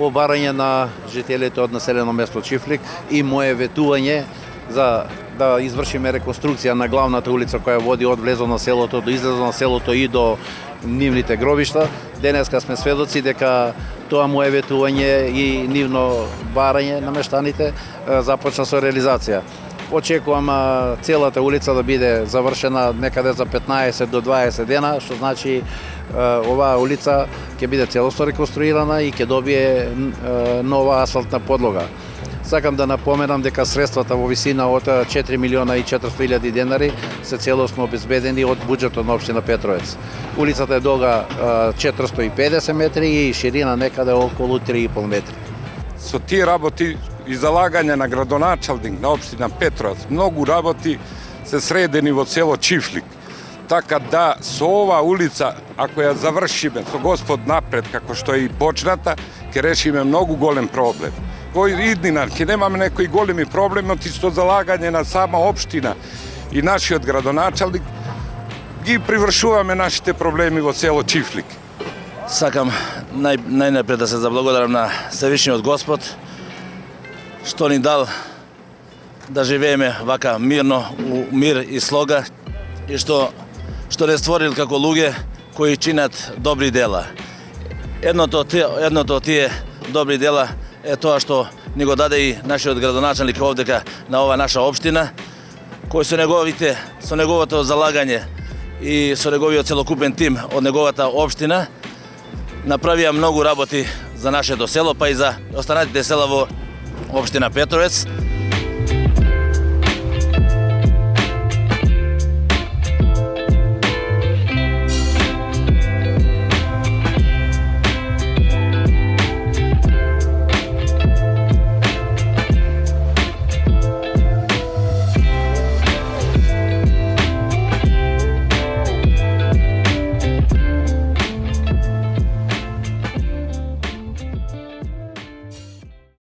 по барање на жителите од населено место Чифлик и мое ветување за да извршиме реконструкција на главната улица која води од влезот на селото до излезот на селото и до нивните гробишта. Денеска сме сведоци дека тоа мое ветување и нивно барање на мештаните започна со реализација. Очекувам целата улица да биде завршена некаде за 15 до 20 дена, што значи оваа улица ќе биде целосно реконструирана и ќе добие нова асфалтна подлога. Сакам да напоменам дека средствата во висина од 4 милиона и 400 илјади денари се целосно обезбедени од буџетот на општина Петровец. Улицата е долга 450 метри и ширина некаде околу 3,5 метри. Со тие работи и залагање на градоначалник на општина Петровец, многу работи се средени во село Чифлик. Така да со ова улица, ако ја завршиме со Господ напред, како што е и почната, ќе решиме многу голем проблем. Во иднина ќе немаме некои големи проблеми, оти што залагање на сама општина и нашиот градоначалник ги привршуваме нашите проблеми во село Чифлик. Сакам најнапред да се заблагодарам на Севишниот Господ што ни дал да живееме вака мирно, у мир и слога и што не створил како луѓе кои чинат добри дела. Едното од тие добри дела е тоа што ни го даде и нашиот градоначалник овдека на ова наша општина, кој со неговото залагање и со неговиот целокупен тим од неговата општина направија многу работи за нашето село, па и за останатите села во општина Петровец.